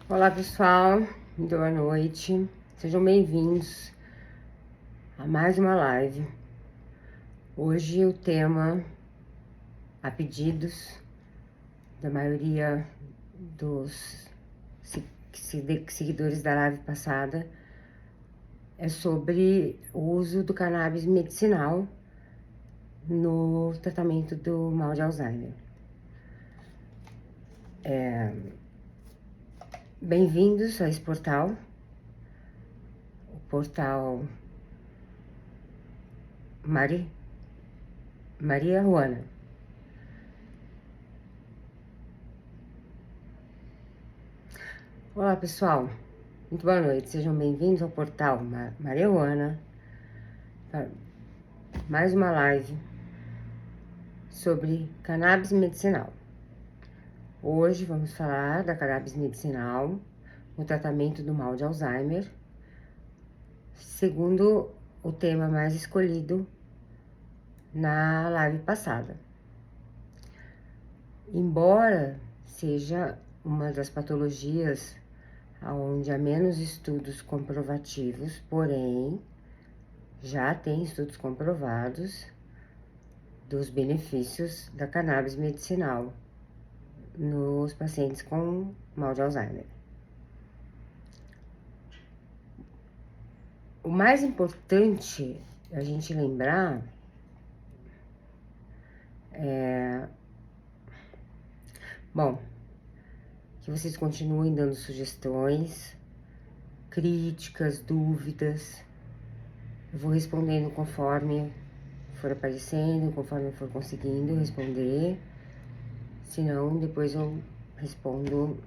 Olá pessoal, muito boa noite, sejam bem-vindos a mais uma live. Hoje o tema, a pedidos da maioria dos seguidores da live passada, é sobre o uso do cannabis medicinal no tratamento do mal de Alzheimer. Bem-vindos a esse portal, o portal Maria Juana. Olá pessoal, muito boa noite, sejam bem-vindos ao portal Maria Juana, para mais uma live sobre cannabis medicinal. Hoje vamos falar da cannabis medicinal no tratamento do mal de Alzheimer, segundo o tema mais escolhido na live passada. Embora seja uma das patologias onde há menos estudos comprovativos, porém já tem estudos comprovados dos benefícios da cannabis medicinal nos pacientes com mal de Alzheimer. O mais importante a gente lembrar que vocês continuem dando sugestões, críticas, dúvidas. Eu vou respondendo conforme for aparecendo, conforme eu for conseguindo responder. Se não, depois eu respondo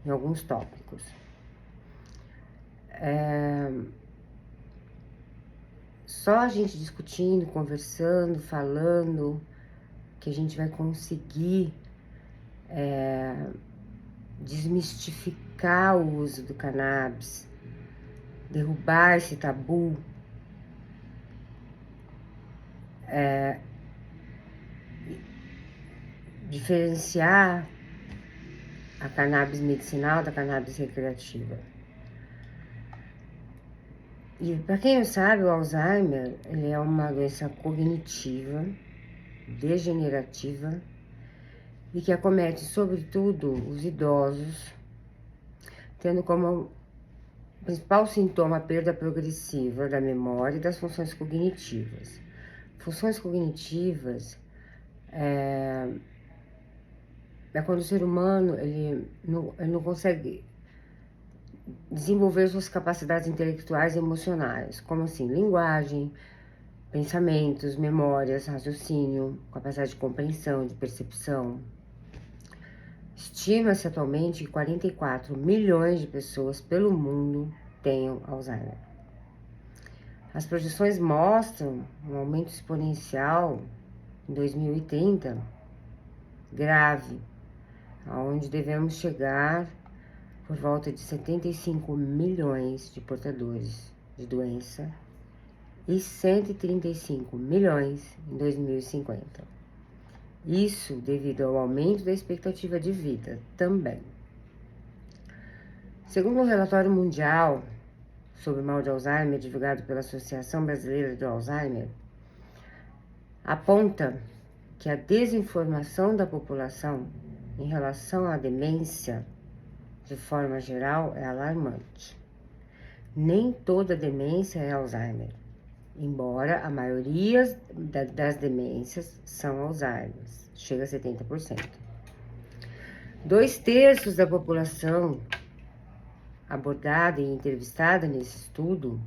em alguns tópicos. Só a gente discutindo, conversando, falando, que a gente vai conseguir desmistificar o uso do cannabis, derrubar esse tabu, diferenciar a cannabis medicinal da cannabis recreativa. E para quem não sabe, o Alzheimer, ele é uma doença cognitiva, degenerativa, e que acomete sobretudo os idosos, tendo como principal sintoma a perda progressiva da memória e das funções cognitivas. Funções cognitivas é quando o ser humano ele não consegue desenvolver suas capacidades intelectuais e emocionais, como assim, linguagem, pensamentos, memórias, raciocínio, capacidade de compreensão, de percepção. Estima-se atualmente que 44 milhões de pessoas pelo mundo tenham Alzheimer. As projeções mostram um aumento exponencial em 2030, grave, aonde devemos chegar por volta de 75 milhões de portadores de doença e 135 milhões em 2050. Isso devido ao aumento da expectativa de vida também. Segundo um relatório mundial sobre o mal de Alzheimer, divulgado pela Associação Brasileira do Alzheimer, aponta que a desinformação da população em relação à demência, de forma geral, é alarmante. Nem toda demência é Alzheimer, embora a maioria das demências são Alzheimer, chega a 70%. 2/3 da população abordada e entrevistada nesse estudo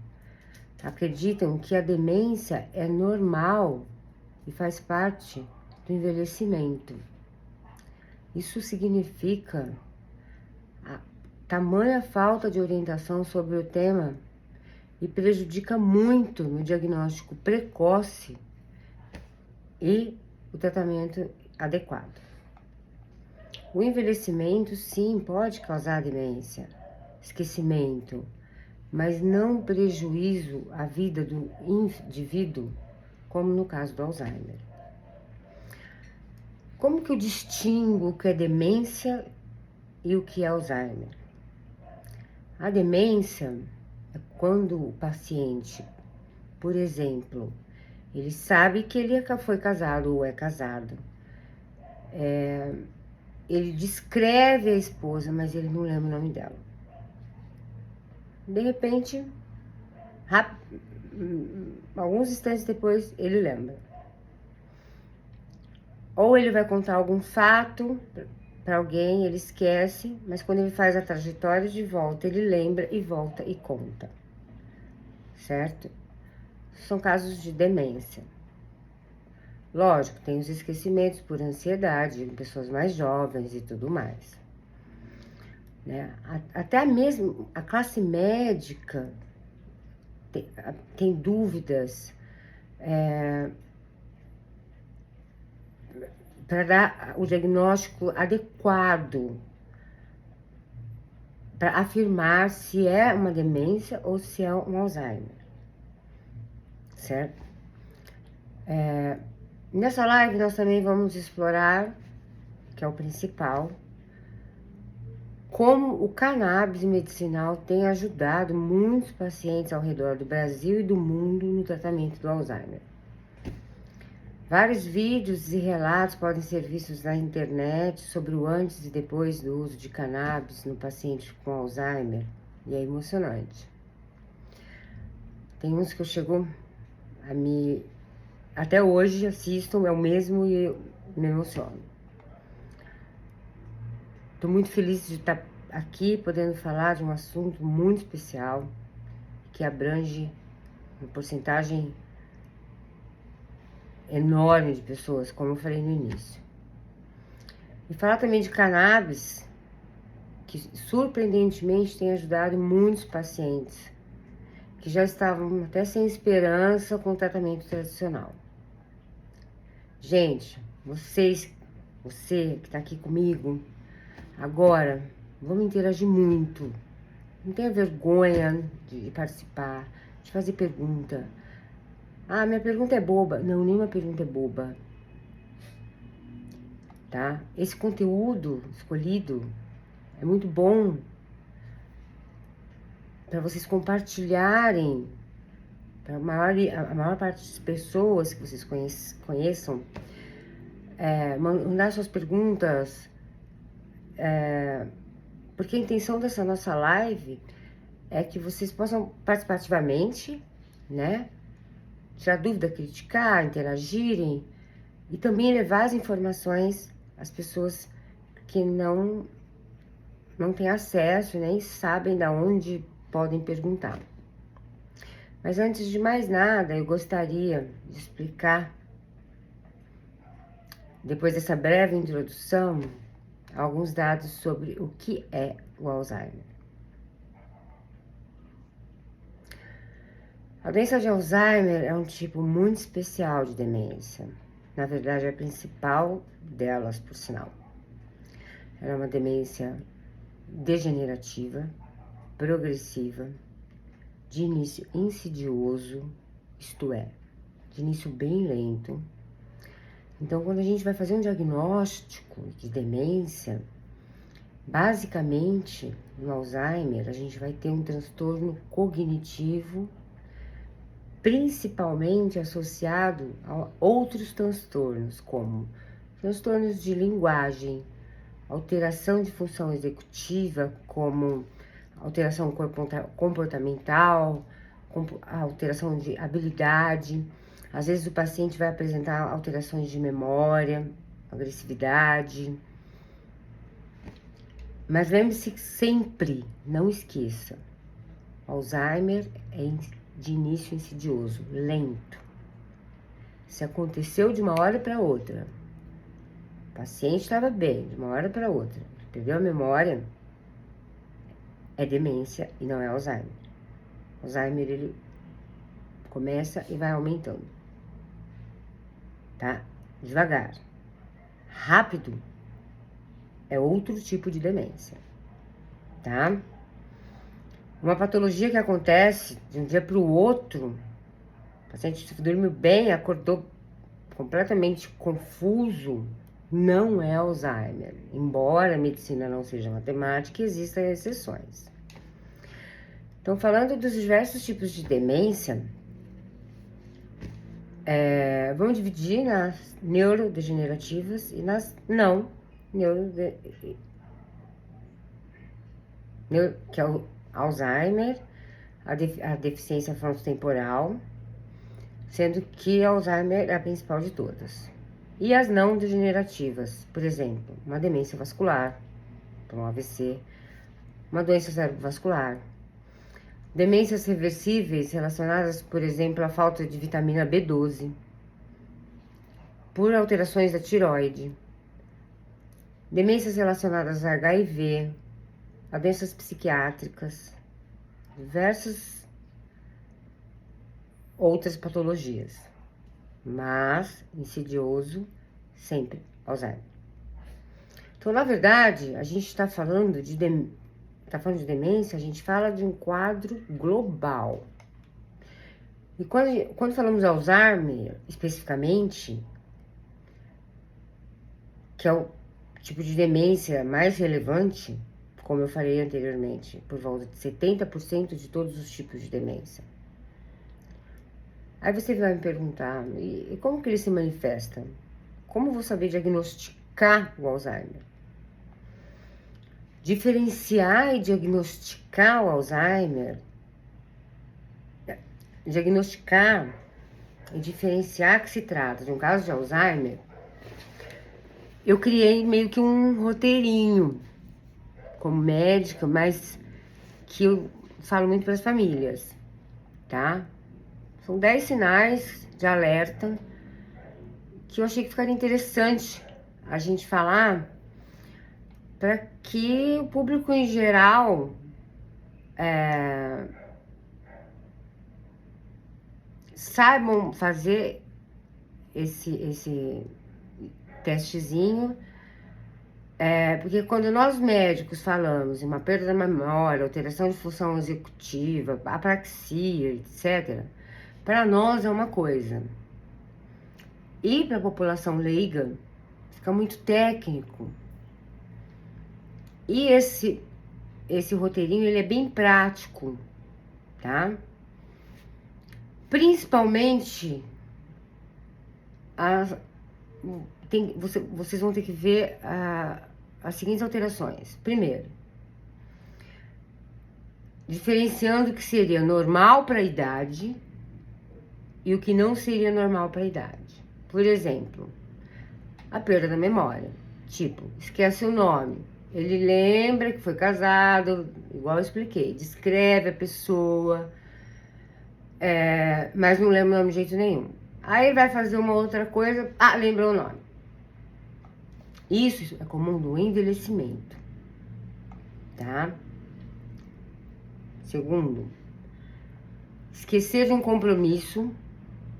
acreditam que a demência é normal e faz parte do envelhecimento. Isso significa a tamanha falta de orientação sobre o tema e prejudica muito no diagnóstico precoce e o tratamento adequado. O envelhecimento, sim, pode causar demência, esquecimento, mas não prejuízo à vida do indivíduo, como no caso do Alzheimer. Como que eu distingo o que é demência e o que é Alzheimer. A demência é quando o paciente, por exemplo, ele sabe que ele foi casado ou é casado. Ele descreve a esposa, mas ele não lembra o nome dela. De repente, alguns instantes depois, ele lembra. Ou ele vai contar algum fato para alguém, ele esquece, mas quando ele faz a trajetória de volta, ele lembra e volta e conta. Certo? São casos de demência. Lógico, tem os esquecimentos por ansiedade, em pessoas mais jovens e tudo mais. Né? Até mesmo a classe médica tem dúvidas para dar o diagnóstico adequado, para afirmar se é uma demência ou se é um Alzheimer, certo? Nessa live nós também vamos explorar, que é o principal, como o cannabis medicinal tem ajudado muitos pacientes ao redor do Brasil e do mundo no tratamento do Alzheimer. Vários vídeos e relatos podem ser vistos na internet sobre o antes e depois do uso de cannabis no paciente com Alzheimer, e é emocionante. Tem uns que eu chego a me... Até hoje assisto, é o mesmo e eu me emociono. Estou muito feliz de estar aqui podendo falar de um assunto muito especial que abrange uma porcentagem enorme de pessoas, como eu falei no início. E falar também de cannabis, que surpreendentemente tem ajudado muitos pacientes que já estavam até sem esperança com o tratamento tradicional. Gente, você que está aqui comigo agora, vamos interagir muito. Não tenha vergonha de participar, de fazer pergunta. Ah, minha pergunta é boba. Não, nenhuma pergunta é boba. Tá? Esse conteúdo escolhido é muito bom para vocês compartilharem para a maior parte das pessoas que vocês conheçam, mandar suas perguntas, porque a intenção dessa nossa live é que vocês possam participar ativamente, né? Tirar dúvida, criticar, interagirem e também levar as informações às pessoas que não têm acesso, nem sabem de onde podem perguntar. Mas antes de mais nada, eu gostaria de explicar, depois dessa breve introdução, alguns dados sobre o que é o Alzheimer. A doença de Alzheimer é um tipo muito especial de demência. Na verdade, é a principal delas, por sinal. Ela é uma demência degenerativa, progressiva, de início insidioso, isto é, de início bem lento. Então, quando a gente vai fazer um diagnóstico de demência, basicamente, no Alzheimer, a gente vai ter um transtorno cognitivo, principalmente associado a outros transtornos, como transtornos de linguagem, alteração de função executiva, como alteração comportamental, alteração de habilidade. Às vezes o paciente vai apresentar alterações de memória, agressividade. Mas lembre-se sempre, não esqueça, Alzheimer é de início insidioso, lento. Se aconteceu de uma hora para outra, o paciente estava bem, de uma hora para outra, perdeu a memória, é demência e não é Alzheimer. Alzheimer, ele começa e vai aumentando, tá? Devagar. Rápido é outro tipo de demência, tá? Uma patologia que acontece de um dia para o outro, o paciente dormiu bem, acordou completamente confuso, não é Alzheimer. Embora a medicina não seja matemática, existem exceções. Então, falando dos diversos tipos de demência, vamos dividir nas neurodegenerativas e nas não que é o Alzheimer, a deficiência frontotemporal, sendo que Alzheimer é a principal de todas. E as não degenerativas, por exemplo, uma demência vascular, um AVC, uma doença cerebrovascular, demências reversíveis relacionadas, por exemplo, à falta de vitamina B12, por alterações da tireoide, demências relacionadas a HIV, a doenças psiquiátricas, diversas outras patologias, mas insidioso sempre Alzheimer. Então, na verdade, a gente está falando de demência, a gente fala de um quadro global. E quando falamos de Alzheimer, especificamente, que é o tipo de demência mais relevante, como eu falei anteriormente, por volta de 70% de todos os tipos de demência. Aí você vai me perguntar, e como que ele se manifesta? Como vou saber diagnosticar o Alzheimer? Diferenciar e diagnosticar o Alzheimer, diagnosticar e diferenciar que se trata de um caso de Alzheimer, eu criei meio que um roteirinho como médica, mas que eu falo muito para as famílias, tá? São 10 sinais de alerta que eu achei que ficaria interessante a gente falar para que o público em geral saibam fazer esse testezinho, porque quando nós médicos falamos em uma perda da memória, alteração de função executiva, apraxia, etc., para nós é uma coisa. E para a população leiga, fica muito técnico. E esse roteirinho, ele é bem prático, tá? Principalmente, vocês vão ter que ver as seguintes alterações. Primeiro, diferenciando o que seria normal para a idade e o que não seria normal para a idade. Por exemplo, a perda da memória. Tipo, esquece o nome. Ele lembra que foi casado, igual eu expliquei. Descreve a pessoa, mas não lembra o nome de jeito nenhum. Aí vai fazer uma outra coisa, lembrou o nome. Isso é comum do envelhecimento, tá? Segundo, esquecer de um compromisso,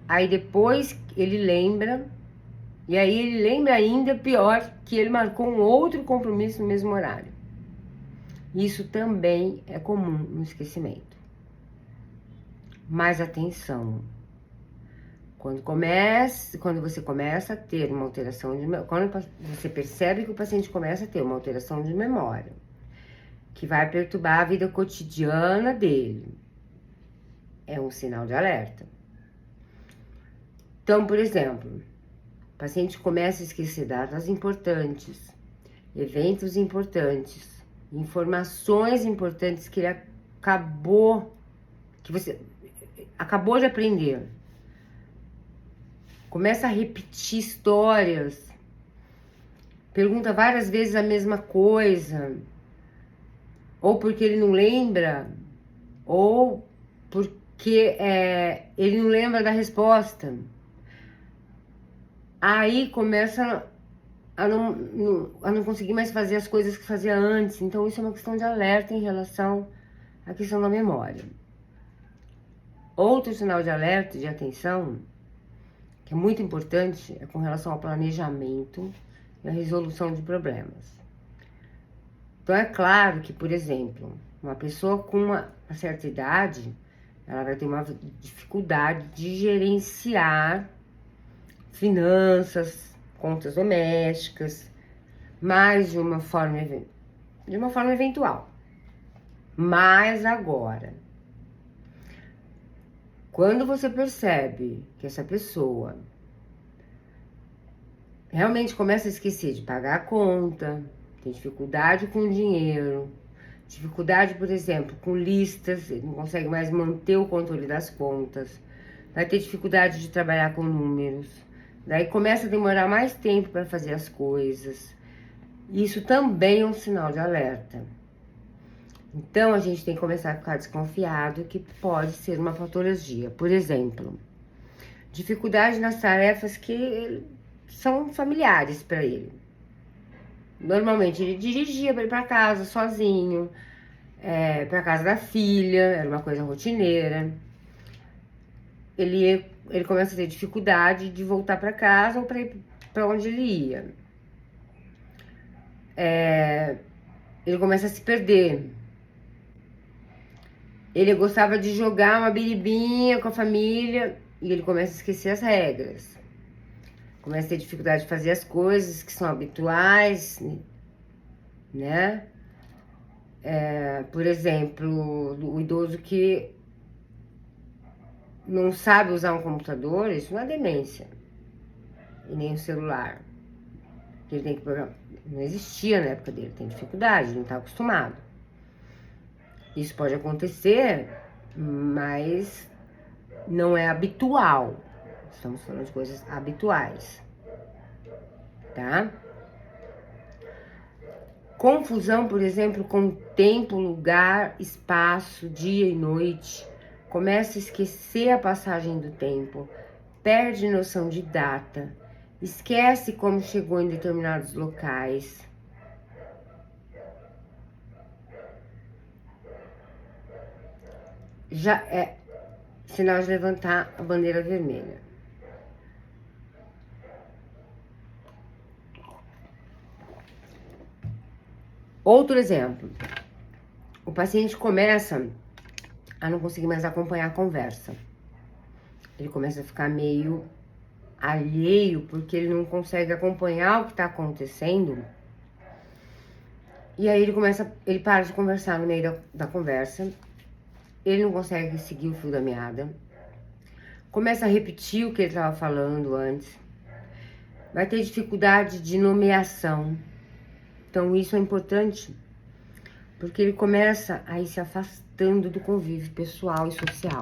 aí depois ele lembra, e aí ele lembra ainda pior, que ele marcou um outro compromisso no mesmo horário. Isso também é comum no esquecimento. Mas atenção, quando você começa a ter uma alteração de memória, quando você percebe que o paciente começa a ter uma alteração de memória, que vai perturbar a vida cotidiana dele, é um sinal de alerta. Então, por exemplo, o paciente começa a esquecer datas importantes, eventos importantes, informações importantes que ele você acabou de aprender. Começa a repetir histórias, pergunta várias vezes a mesma coisa, ou porque ele não lembra, ou porque ele não lembra da resposta. Aí começa a não conseguir mais fazer as coisas que fazia antes. Então isso é uma questão de alerta em relação à questão da memória. Outro sinal de alerta, de atenção, que é muito importante, é com relação ao planejamento e a resolução de problemas. Então é claro que, por exemplo, uma pessoa com uma certa idade, ela vai ter uma dificuldade de gerenciar finanças, contas domésticas, mas de uma forma eventual. Mas agora, quando você percebe que essa pessoa realmente começa a esquecer de pagar a conta, tem dificuldade com o dinheiro, dificuldade, por exemplo, com listas, ele não consegue mais manter o controle das contas, vai ter dificuldade de trabalhar com números, daí começa a demorar mais tempo para fazer as coisas. Isso também é um sinal de alerta. Então, a gente tem que começar a ficar desconfiado que pode ser uma patologia. Por exemplo, dificuldade nas tarefas que são familiares para ele. Normalmente, ele dirigia para ir para casa sozinho, para casa da filha, era uma coisa rotineira. Ele começa a ter dificuldade de voltar para casa ou para ir para onde ele ia. Ele começa a se perder. Ele gostava de jogar uma biribinha com a família e ele começa a esquecer as regras. Começa a ter dificuldade de fazer as coisas que são habituais, né? Por exemplo, o idoso que não sabe usar um computador, isso não é demência. E nem um celular. Ele tem que programar. Não existia na época dele, tem dificuldade, não está acostumado. Isso pode acontecer, mas não é habitual. Estamos falando de coisas habituais, tá? Confusão, por exemplo, com tempo, lugar, espaço, dia e noite. Começa a esquecer a passagem do tempo, perde noção de data, esquece como chegou em determinados locais. Já é sinal de levantar a bandeira vermelha. Outro exemplo, o paciente começa a não conseguir mais acompanhar a conversa. Ele começa a ficar meio alheio, porque ele não consegue acompanhar o que está acontecendo. E aí ele para de conversar no meio da conversa. Ele não consegue seguir o fio da meada. Começa a repetir o que ele estava falando antes. Vai ter dificuldade de nomeação. Então isso é importante, porque ele começa a ir se afastando do convívio pessoal e social.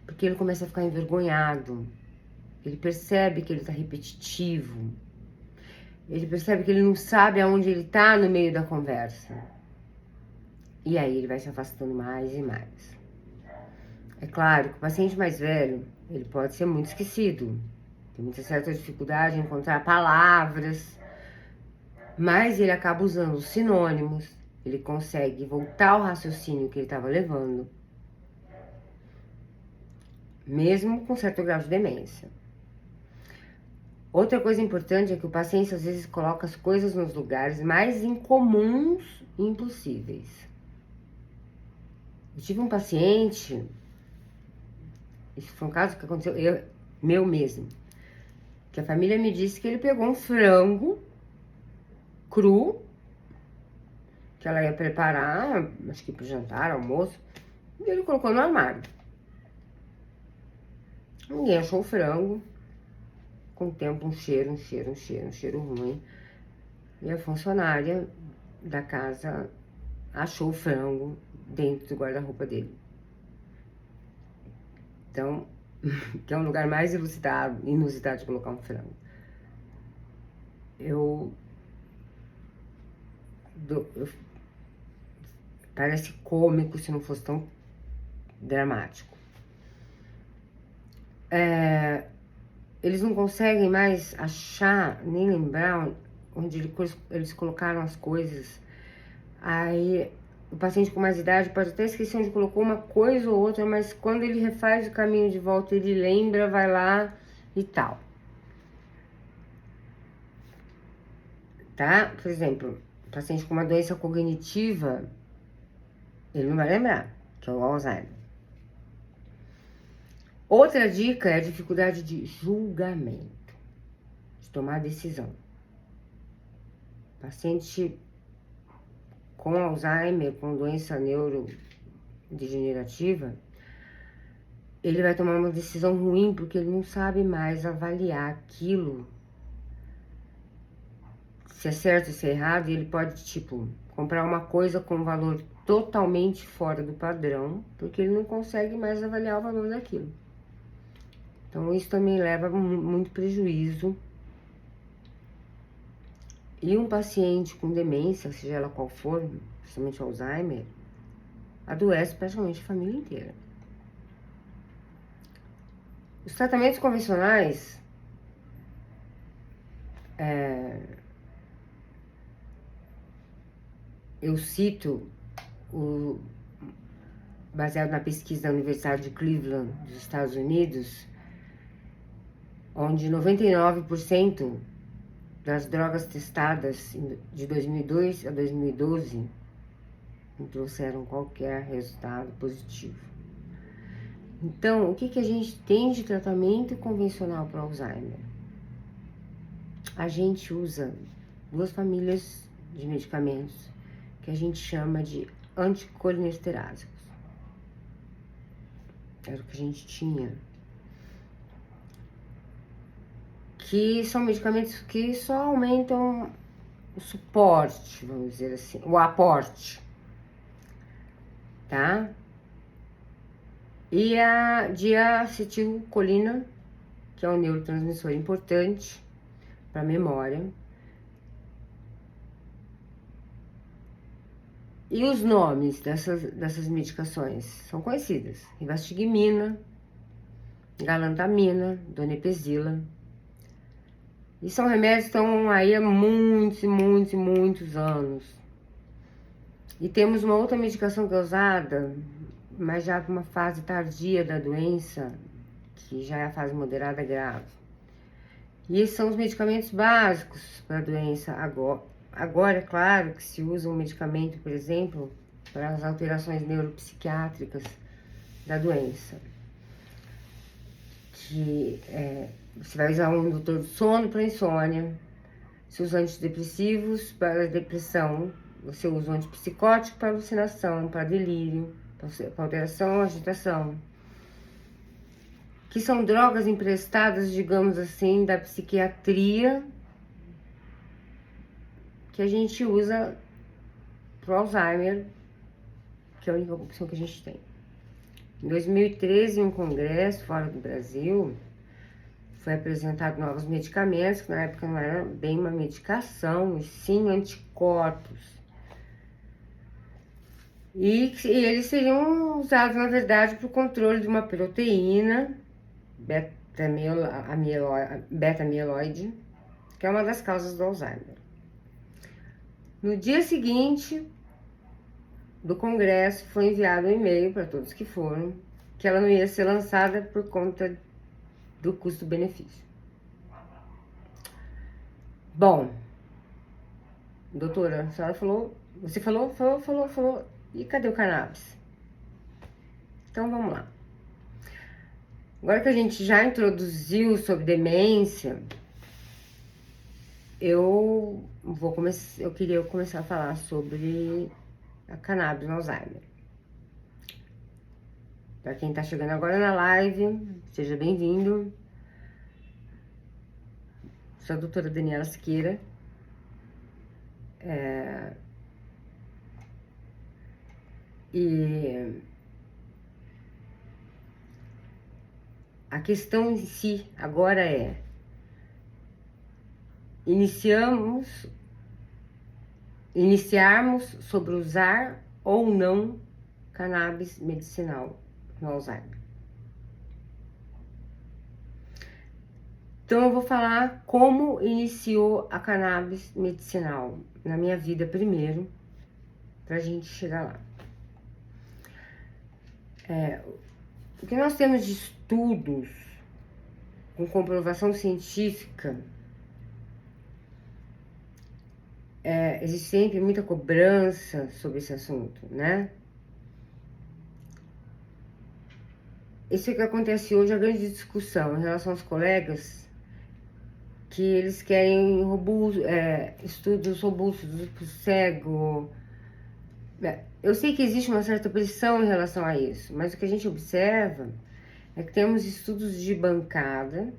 Porque ele começa a ficar envergonhado. Ele percebe que ele está repetitivo. Ele percebe que ele não sabe aonde ele está no meio da conversa. E aí ele vai se afastando mais e mais. É claro que o paciente mais velho, ele pode ser muito esquecido. Tem muita certa dificuldade em encontrar palavras. Mas ele acaba usando os sinônimos. Ele consegue voltar ao raciocínio que ele estava levando. Mesmo com certo grau de demência. Outra coisa importante é que o paciente às vezes coloca as coisas nos lugares mais incomuns e impossíveis. Eu tive um paciente, isso foi um caso que aconteceu, meu mesmo, que a família me disse que ele pegou um frango cru, que ela ia preparar, acho que pro jantar, almoço, e ele colocou no armário. Ninguém achou o frango. Com o tempo, um cheiro ruim. E a funcionária da casa achou o frango dentro do guarda-roupa dele. Então, que é um lugar mais inusitado de colocar um frango. Parece cômico se não fosse tão dramático. Eles não conseguem mais achar, nem lembrar onde eles colocaram as coisas. Aí, o paciente com mais idade pode até esquecer onde colocou uma coisa ou outra, mas quando ele refaz o caminho de volta, ele lembra, vai lá e tal. Tá? Por exemplo, o paciente com uma doença cognitiva, ele não vai lembrar, que é o Alzheimer. Outra dica é a dificuldade de julgamento. tomar decisão. Paciente com Alzheimer, com doença neurodegenerativa, ele vai tomar uma decisão ruim porque ele não sabe mais avaliar aquilo, se é certo, se é errado, e ele pode, tipo, comprar uma coisa com valor totalmente fora do padrão, porque ele não consegue mais avaliar o valor daquilo. Então, isso também leva a muito prejuízo. E um paciente com demência, seja ela qual for, principalmente Alzheimer, adoece praticamente a família inteira. Os tratamentos convencionais, eu cito, baseado na pesquisa da Universidade de Cleveland, dos Estados Unidos, onde 99% das drogas testadas de 2002 a 2012 não trouxeram qualquer resultado positivo. Então, o que a gente tem de tratamento convencional para Alzheimer? A gente usa duas famílias de medicamentos que a gente chama de anticolinesterásicos. Era o que a gente tinha. Que são medicamentos que só aumentam o suporte, vamos dizer assim, o aporte, tá? E a diacetilcolina, que é um neurotransmissor importante para a memória. E os nomes dessas medicações são conhecidas: rivastigmina, galantamina, donepezila. E são remédios que estão aí há muitos anos. E temos uma outra medicação que é usada, mas já para uma fase tardia da doença, que já é a fase moderada grave. E esses são os medicamentos básicos para a doença agora. Agora, é claro que se usa um medicamento, por exemplo, para as alterações neuropsiquiátricas da doença. Que você vai usar um indutor de sono para insônia, você usa antidepressivos para a depressão, você usa um antipsicótico para alucinação, para delírio, para alteração, agitação. Que são drogas emprestadas, digamos assim, da psiquiatria, que a gente usa para o Alzheimer, que é a única opção que a gente tem. Em 2013, em um congresso fora do Brasil, foi apresentado novos medicamentos, que na época não era bem uma medicação, e sim anticorpos. E eles seriam usados, na verdade, para o controle de uma proteína, beta-amiloide, que é uma das causas do Alzheimer. No dia seguinte do congresso, foi enviado um e-mail para todos que foram, que ela não ia ser lançada por conta do custo-benefício. Bom, doutora, a senhora falou, você falou, e cadê o cannabis? Então vamos lá. Agora que a gente já introduziu sobre demência, eu queria começar a falar sobre a cannabis no Alzheimer. Para quem tá chegando agora na live, seja bem-vindo. Sou a doutora Daniela Siqueira. E a questão em si agora é: iniciarmos sobre usar ou não cannabis medicinal no Alzheimer. Então eu vou falar como iniciou a cannabis medicinal na minha vida primeiro, pra gente chegar lá. O que nós temos de estudos com comprovação científica, existe sempre muita cobrança sobre esse assunto, né? Isso é que acontece hoje, a grande discussão em relação aos colegas que eles querem estudos robustos do cego. Eu sei que existe uma certa pressão em relação a isso, mas o que a gente observa é que temos estudos de bancada.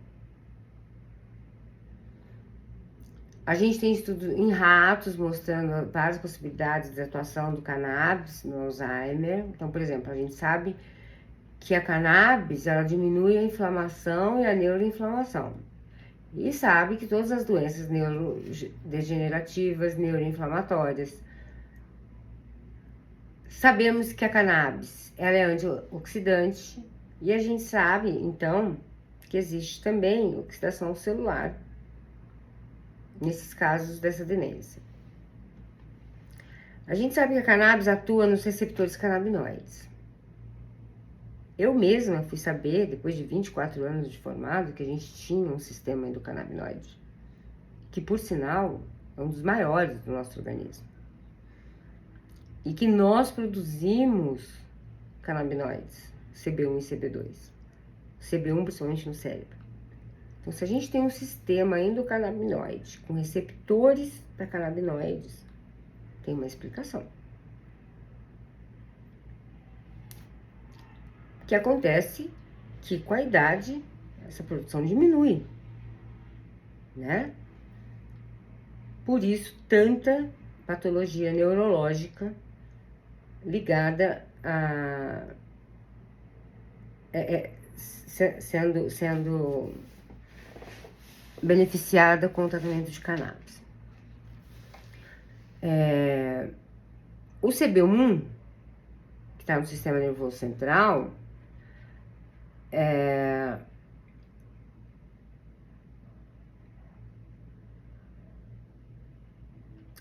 A gente tem estudo em ratos mostrando várias possibilidades de atuação do cannabis no Alzheimer. Então, por exemplo, a gente sabe que a cannabis, ela diminui a inflamação e a neuroinflamação. E sabe que todas as doenças neurodegenerativas, neuroinflamatórias. Sabemos que a cannabis, ela é antioxidante. E a gente sabe, então, que existe também oxidação celular nesses casos dessa demência. A gente sabe que a cannabis atua nos receptores canabinoides. Eu mesma fui saber, depois de 24 anos de formado, que a gente tinha um sistema endocannabinoide, que por sinal é um dos maiores do nosso organismo. E que nós produzimos canabinoides, CB1 e CB2. CB1 principalmente no cérebro. Então, se a gente tem um sistema endocannabinoide com receptores para canabinoides, tem uma explicação. O que acontece que com a idade essa produção diminui, né? Por isso, tanta patologia neurológica ligada a sendo beneficiada com o tratamento de cannabis. O CB1, que está no sistema nervoso central,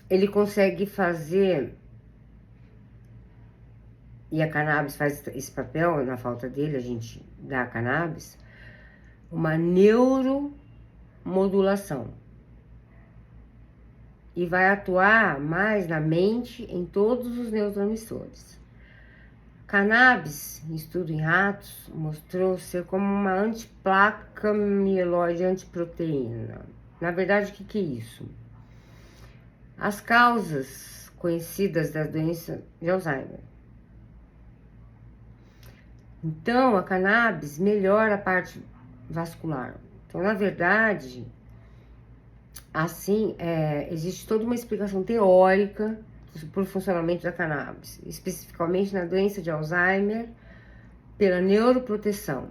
ele consegue fazer, e a cannabis faz esse papel, na falta dele, a gente dá a cannabis, uma neuromodulação. E vai atuar mais na mente em todos os neurotransmissores. Cannabis, em estudo em ratos, mostrou ser como uma antiplaca mieloide antiproteína. Na verdade, o que é isso? As causas conhecidas da doença de Alzheimer. Então, a cannabis melhora a parte vascular. Então, na verdade, assim, existe toda uma explicação teórica por funcionamento da cannabis, especificamente na doença de Alzheimer, pela neuroproteção.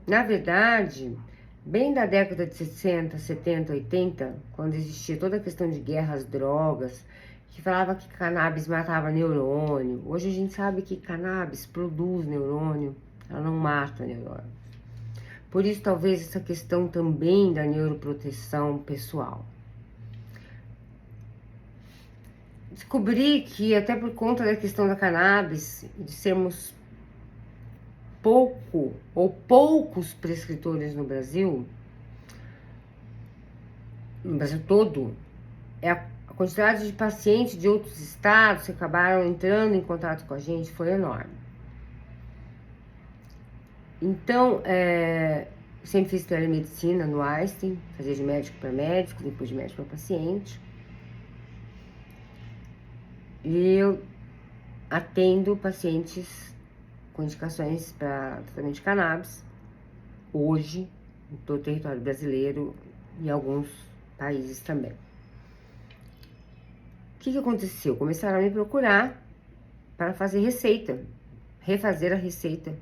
Na verdade, bem da década de 60, 70, 80, quando existia toda a questão de guerra às drogas, que falava que cannabis matava neurônio. Hoje a gente sabe que cannabis produz neurônio, ela não mata neurônio. Por isso, talvez, essa questão também da neuroproteção pessoal. Descobri que, até por conta da questão da cannabis, de sermos poucos prescritores no Brasil todo, a quantidade de pacientes de outros estados que acabaram entrando em contato com a gente foi enorme. Então, sempre fiz telemedicina no Einstein, fazia de médico para médico, depois de médico para paciente. E eu atendo pacientes com indicações para tratamento de cannabis, hoje, em todo o território brasileiro e em alguns países também. O que aconteceu? Começaram a me procurar para fazer refazer a receita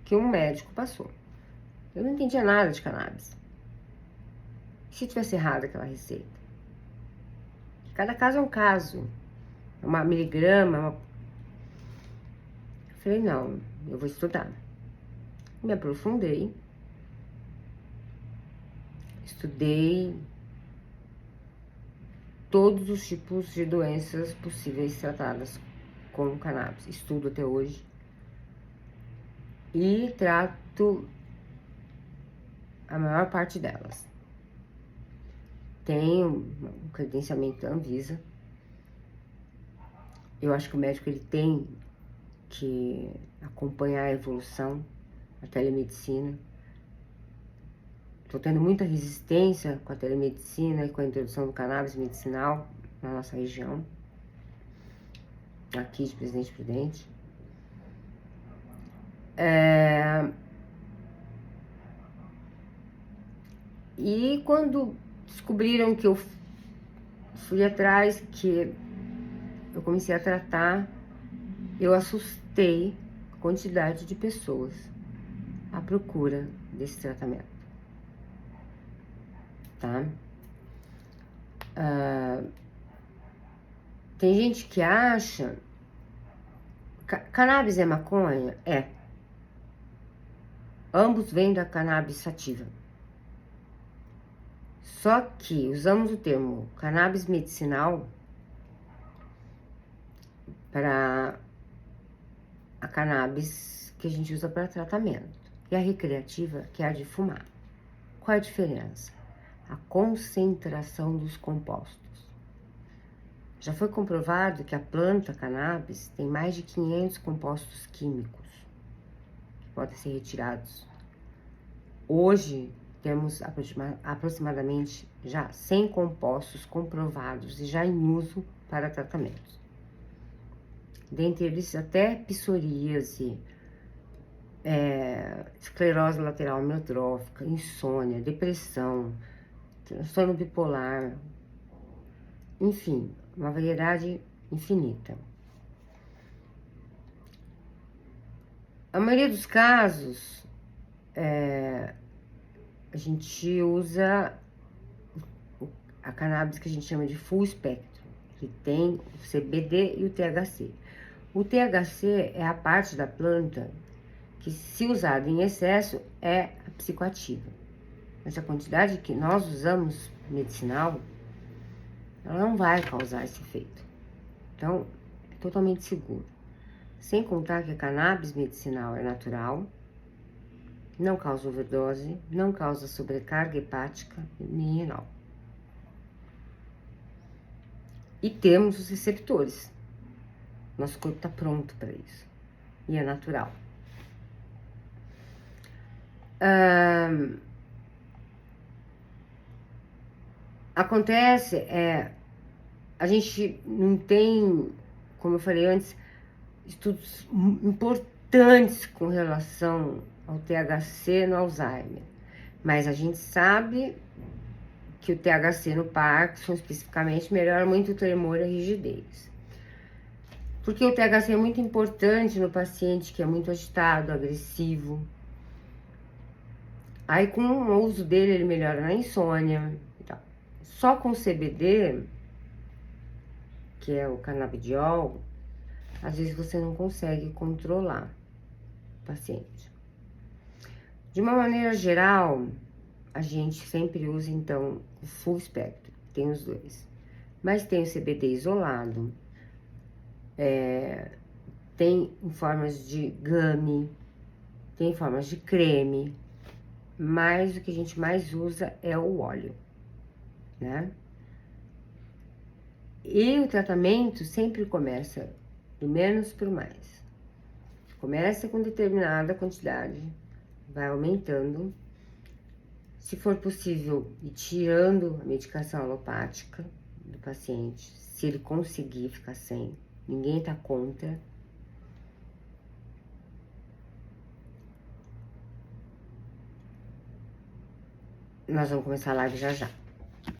que um médico passou. Eu não entendia nada de cannabis. Se tivesse errado aquela receita? Cada caso é um caso. Uma miligrama, Eu falei, não, eu vou estudar. Me aprofundei. Estudei todos os tipos de doenças possíveis tratadas com cannabis. Estudo até hoje. E trato a maior parte delas. Tenho um credenciamento da Anvisa. Eu acho que o médico ele tem que acompanhar a evolução, a telemedicina. Tô tendo muita resistência com a telemedicina e com a introdução do cannabis medicinal na nossa região, aqui de Presidente Prudente. E quando descobriram que eu fui atrás, que eu comecei a tratar, eu assustei a quantidade de pessoas à procura desse tratamento, tá? Tem gente que acha... Cannabis é maconha? É. Ambos vêm da cannabis sativa. Só que usamos o termo cannabis medicinal para a cannabis que a gente usa para tratamento. E a recreativa, que é a de fumar. Qual a diferença? A concentração dos compostos. Já foi comprovado que a planta cannabis tem mais de 500 compostos químicos que podem ser retirados. Hoje, temos aproximadamente já 100 compostos comprovados e já em uso para tratamentos. Dentre eles, até psoríase, esclerose lateral amiotrófica, insônia, depressão, transtorno bipolar, enfim, uma variedade infinita. A maioria dos casos, a gente usa a cannabis que a gente chama de full spectrum, que tem o CBD e o THC. O THC é a parte da planta que, se usada em excesso, é psicoativa. Mas a quantidade que nós usamos medicinal, ela não vai causar esse efeito. Então, é totalmente seguro. Sem contar que a cannabis medicinal é natural, não causa overdose, não causa sobrecarga hepática nem renal. E temos os receptores. Nosso corpo está pronto para isso. E é natural. Acontece, a gente não tem, como eu falei antes, estudos importantes com relação ao THC no Alzheimer. Mas a gente sabe que o THC no Parkinson, especificamente, melhora muito o tremor e a rigidez. Porque o THC é muito importante no paciente que é muito agitado, agressivo. Aí, com o uso dele, ele melhora na insônia e tal. Só com o CBD, que é o canabidiol, às vezes você não consegue controlar o paciente. De uma maneira geral, a gente sempre usa, então, o full spectrum, tem os dois. Mas tem o CBD isolado, tem em formas de gummy, tem em formas de creme, mas o que a gente mais usa é o óleo, né? E o tratamento sempre começa do menos para o mais. Começa com determinada quantidade, vai aumentando. Se for possível, ir tirando a medicação alopática do paciente, se ele conseguir ficar sem, ninguém tá contra. Nós vamos começar a live já já.